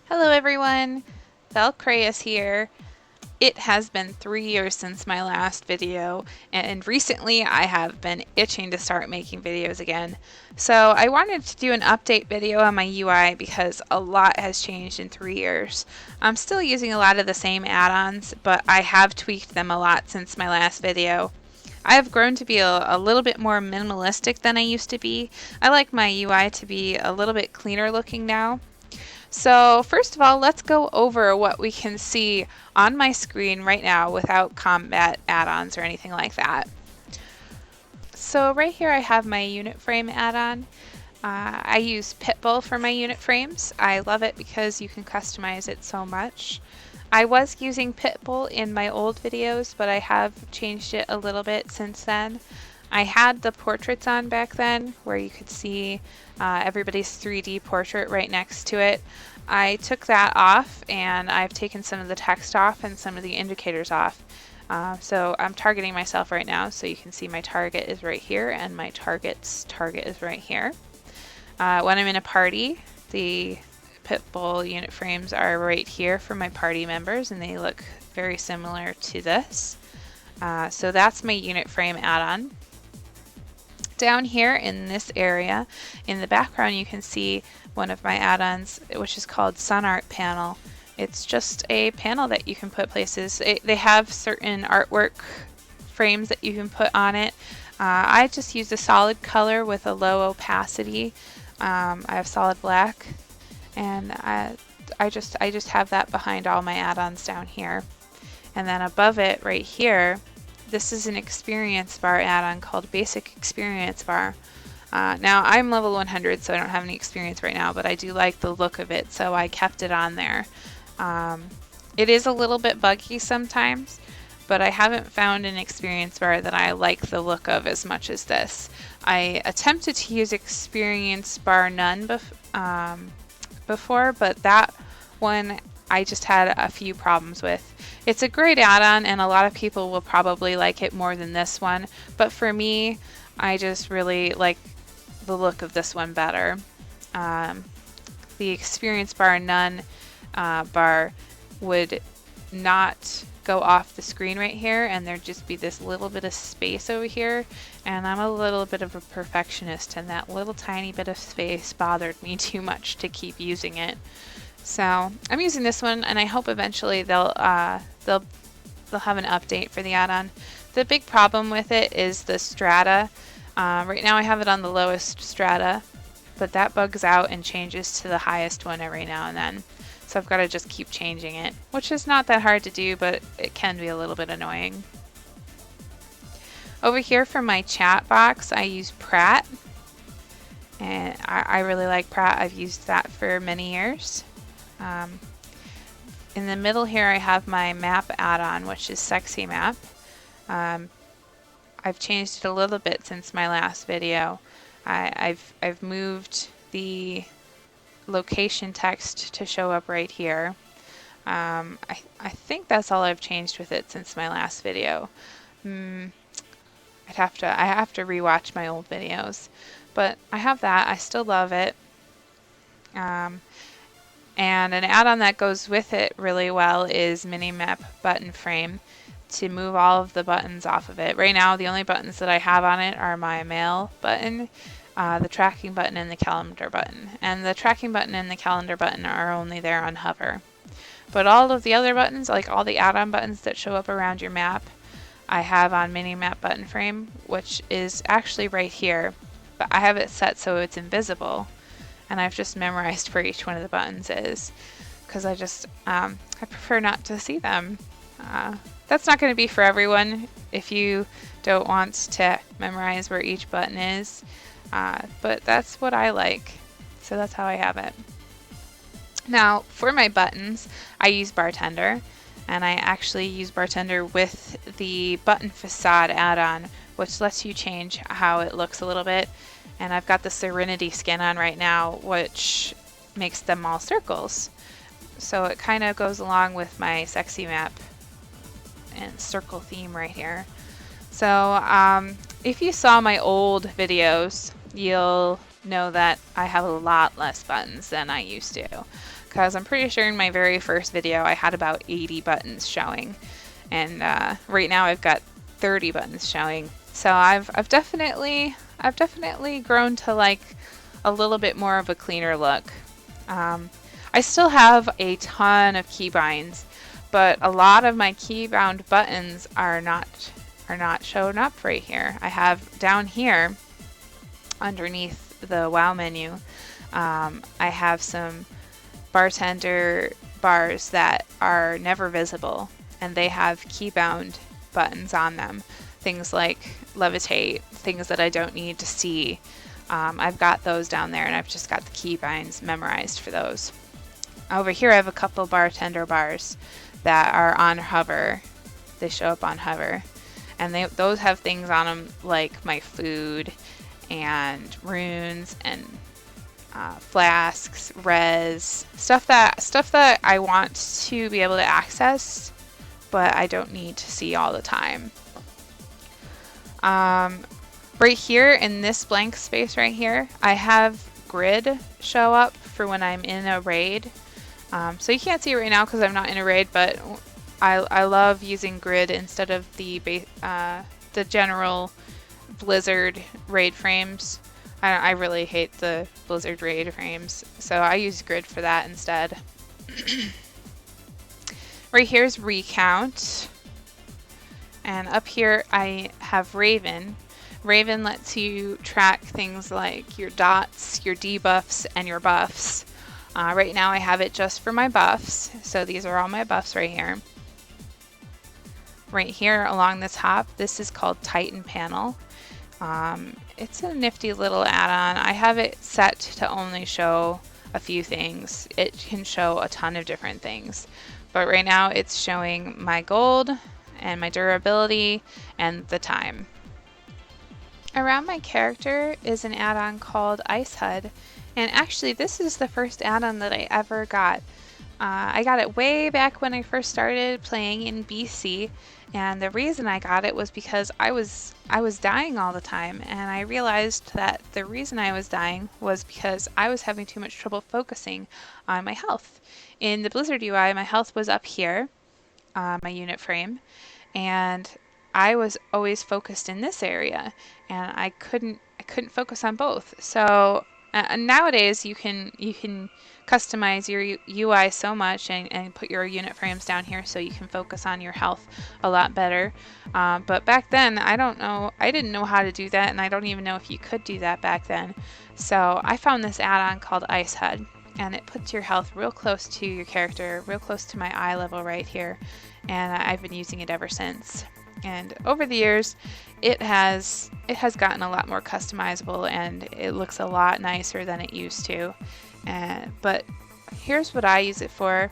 Hello everyone, Valkyrius here. It has been 3 years since my last video, and recently I have been itching to start making videos again. So I wanted to do an update video on my UI because a lot has changed in 3 years. I'm still using a lot of the same add-ons, but I have tweaked them a lot since my last video. I have grown to be a little bit more minimalistic than I used to be. I like my UI to be a little bit cleaner looking now. So first of all, let's go over what we can see on my screen right now without combat add-ons or anything like that. So right here I have my unit frame add-on. I use Pitbull for my unit frames. I love it because you can customize it so much. I was using Pitbull in my old videos, but I have changed it a little bit since then. I had the portraits on back then where you could see everybody's 3D portrait right next to it. I took that off and I've taken some of the text off and some of the indicators off. So I'm targeting myself right now, so you can see my target is right here and my target's target is right here. When I'm in a party, the Pitbull unit frames are right here for my party members and they look very similar to this. So that's my unit frame add-on. Down here in this area, in the background, you can see one of my add-ons, which is called Sun Art Panel. It's just a panel that you can put places. They have certain artwork frames that you can put on it. I just use a solid color with a low opacity. I have solid black, and I just have that behind all my add-ons down here. And then above it, right here, this is an experience bar add-on called Basic Experience Bar. Now I'm level 100, so I don't have any experience right now, but I do like the look of it, so I kept it on there. It is a little bit buggy sometimes, but I haven't found an experience bar that I like the look of as much as this. I attempted to use experience bar none before, but that one I just had a few problems with. It's a great add-on and a lot of people will probably like it more than this one, but for me, I just really like the look of this one better. The experience bar none bar would not go off the screen right here, and there'd just be this little bit of space over here, and I'm a little bit of a perfectionist, and that little tiny bit of space bothered me too much to keep using it. So I'm using this one, and I hope eventually they'll have an update for the add-on. The big problem with it is the strata. Right now I have it on the lowest strata, but that bugs out and changes to the highest one every now and then. So I've got to just keep changing it, which is not that hard to do, but it can be a little bit annoying. Over here for my chat box, I use Pratt, and I really like Pratt. I've used that for many years. In the middle here I have my map add-on, which is Sexy Map. I've changed it a little bit since my last video. I've moved the location text to show up right here. I think that's all I've changed with it since my last video. I have to rewatch my old videos, but I have that. I still love it. And an add-on that goes with it really well is Minimap Button Frame to move all of the buttons off of it. Right now, the only buttons that I have on it are my mail button, the tracking button, and the calendar button. And the tracking button and the calendar button are only there on hover. But all of the other buttons, like all the add-on buttons that show up around your map, I have on Minimap Button Frame, which is actually right here. But I have it set so it's invisible. And I've just memorized where each one of the buttons is, because I prefer not to see them. That's not going to be for everyone if you don't want to memorize where each button is, but that's what I like, so that's how I have it. Now for my buttons, I use Bartender, and I actually use Bartender with the Button Facade add-on, which lets you change how it looks a little bit. And I've got the Serenity skin on right now, which makes them all circles. So it kind of goes along with my Sexy Map and circle theme right here. So if you saw my old videos, you'll know that I have a lot less buttons than I used to. because I'm pretty sure in my very first video I had about 80 buttons showing, and right now I've got 30 buttons showing. So I've definitely grown to like a little bit more of a cleaner look. I still have a ton of keybinds, but a lot of my keybound buttons are not showing up right here. I have down here underneath the WoW menu, I have some bartender bars that are never visible, and they have keybound buttons on them. Things like levitate, things that I don't need to see. I've got those down there, and I've just got the keybinds memorized for those. Over here I have a couple bartender bars that are on hover. They show up on hover, and those have things on them like my food and runes and flasks, res, stuff that I want to be able to access, but I don't need to see all the time. Right here in this blank space right here, I have grid show up for when I'm in a raid. So you can't see it right now because I'm not in a raid, but I love using grid instead of the general Blizzard raid frames. I really hate the Blizzard raid frames, so I use grid for that instead. Right here is recount, and up here I have Raven. Raven lets you track things like your dots, your debuffs, and your buffs. Right now I have it just for my buffs, so these are all my buffs right here. Right here along the top, this is called Titan Panel. It's a nifty little add-on. I have it set to only show a few things. It can show a ton of different things, but right now it's showing my gold and my durability and the time. Around my character is an add-on called Ice HUD, and actually this is the first add-on that I ever got. I got it way back when I first started playing in BC, and the reason I got it was because I was dying all the time, and I realized that the reason I was dying was because I was having too much trouble focusing on my health. In the Blizzard UI, my health was up here, my unit frame, and I was always focused in this area, and I couldn't focus on both. So nowadays you can customize your UI so much and put your unit frames down here so you can focus on your health a lot better. But back then, I didn't know how to do that, and I don't even know if you could do that back then. So I found this add-on called Ice HUD, and it puts your health real close to your character, real close to my eye level right here, and I've been using it ever since. And over the years, it has gotten a lot more customizable, and it looks a lot nicer than it used to. But here's what I use it for.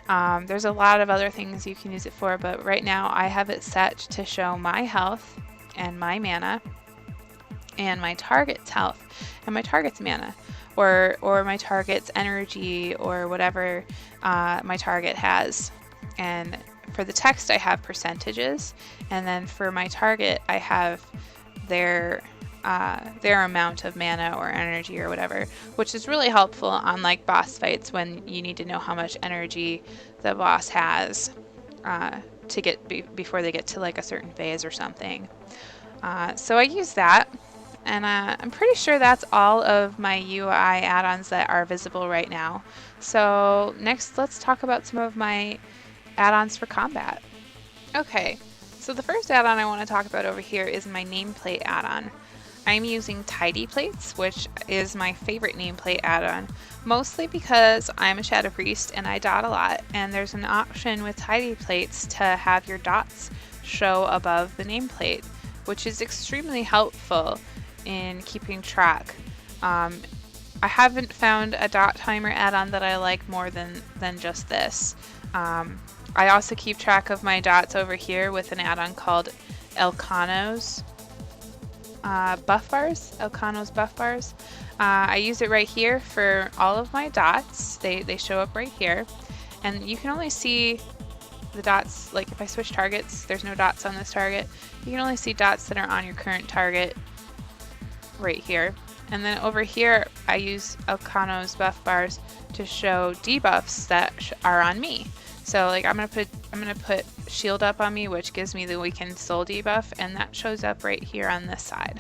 There's a lot of other things you can use it for, but right now I have it set to show my health and my mana and my target's health and my target's mana, or my target's energy, or whatever my target has. And for the text I have percentages, and then for my target I have their amount of mana or energy or whatever, which is really helpful on like boss fights when you need to know how much energy the boss has to get before they get to like a certain phase or something. So I use that, and I'm pretty sure that's all of my UI add-ons that are visible right now. So next, let's talk about some of my add-ons for combat. Okay, so the first add-on I want to talk about over here is my nameplate add-on. I'm using Tidy Plates, which is my favorite nameplate add-on, mostly because I'm a Shadow Priest and I dot a lot, and there's an option with Tidy Plates to have your dots show above the nameplate, which is extremely helpful in keeping track. I haven't found a dot timer add-on that I like more than just this. I also keep track of my dots over here with an add-on called Elcano's buff bars. Elcano's buff bars. I use it right here for all of my dots. They show up right here, and you can only see the dots. Like if I switch targets, there's no dots on this target. You can only see dots that are on your current target right here, And then over here, I use Elcano's buff bars to show debuffs that are on me. So like I'm gonna put shield up on me, which gives me the weakened soul debuff, and that shows up right here on this side.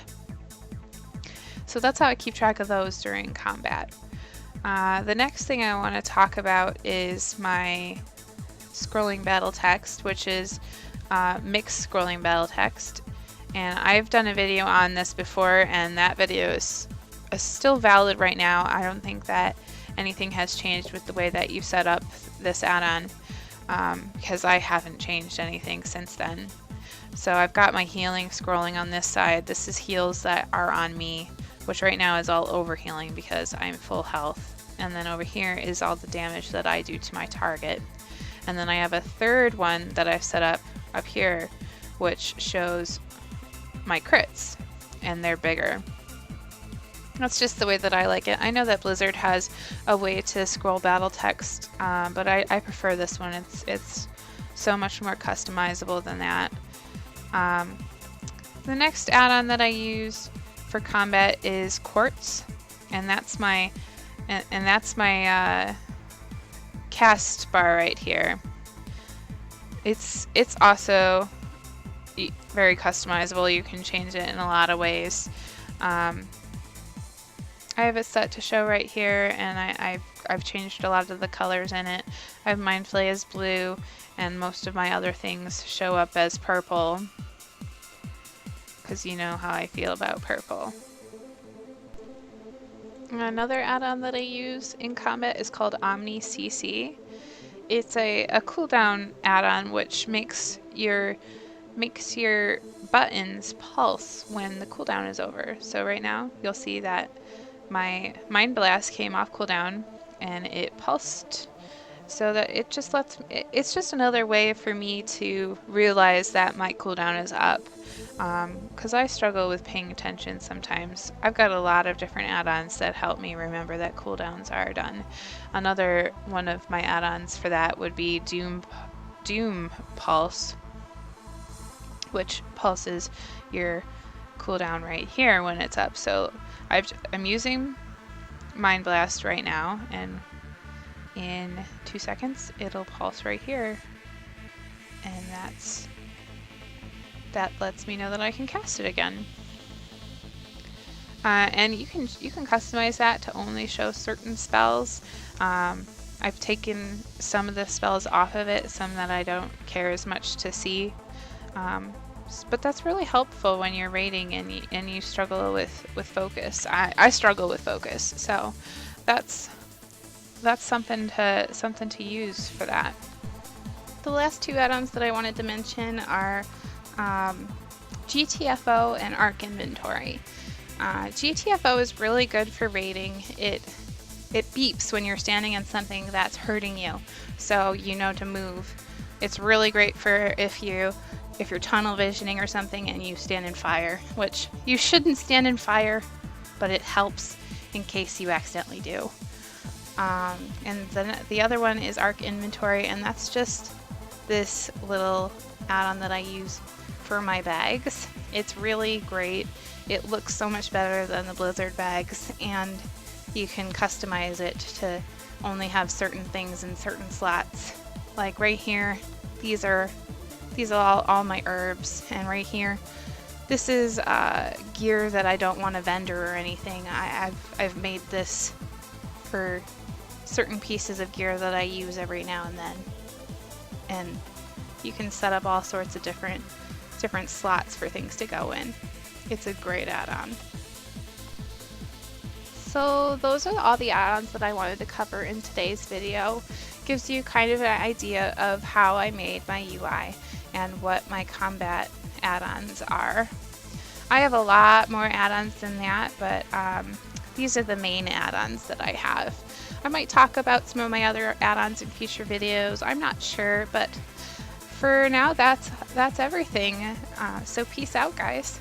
So that's how I keep track of those during combat. The next thing I want to talk about is my scrolling battle text, which is mixed scrolling battle text. And I've done a video on this before, and that video is still valid right now. I don't think that anything has changed with the way that you set up this add-on, because I haven't changed anything since then. So I've got my healing scrolling on this side. This is heals that are on me, which right now is all over healing because I'm full health. And then over here is all the damage that I do to my target. And then I have a third one that I've set up here, which shows my crits, and they're bigger. That's just the way that I like it. I know that Blizzard has a way to scroll battle text, but I prefer this one. It's so much more customizable than that. The next add-on that I use for combat is Quartz, and that's my cast bar right here. It's also very customizable. You can change it in a lot of ways. I have it set to show right here, and I've changed a lot of the colors in it. I have mine play as blue, and most of my other things show up as purple, because you know how I feel about purple. Another add-on that I use in combat is called Omni CC. It's a cooldown add-on which makes your buttons pulse when the cooldown is over. So right now you'll see that my Mind Blast came off cooldown and it pulsed, so that it just it's just another way for me to realize that my cooldown is up, because I struggle with paying attention sometimes. I've got a lot of different add-ons that help me remember that cooldowns are done. Another one of my add-ons for that would be Doom Pulse, which pulses your cooldown right here when it's up. So I'm using Mind Blast right now, and in 2 seconds it'll pulse right here, and that lets me know that I can cast it again. And you can customize that to only show certain spells. I've taken some of the spells off of it, some that I don't care as much to see. But that's really helpful when you're raiding and you struggle with focus. I struggle with focus, so that's something to use for that. The last two add-ons that I wanted to mention are GTFO and Arc Inventory. GTFO is really good for raiding. It beeps when you're standing in something that's hurting you, so you know to move. It's really great for if you're tunnel visioning or something and you stand in fire, which you shouldn't stand in fire, but it helps in case you accidentally do. And then the other one is Arc Inventory, and that's just this little add-on that I use for my bags. It's really great. It looks so much better than the Blizzard bags, and you can customize it to only have certain things in certain slots. Like right here, these are all my herbs, and right here, this is gear that I don't want to vendor or anything. I've made this for certain pieces of gear that I use every now and then, and you can set up all sorts of different slots for things to go in. It's a great add-on. So those are all the add-ons that I wanted to cover in today's video. Gives you kind of an idea of how I made my UI and what my combat add-ons are. I have a lot more add-ons than that, but these are the main add-ons that I have. I might talk about some of my other add-ons in future videos. I'm not sure, but for now, that's everything. So peace out, guys.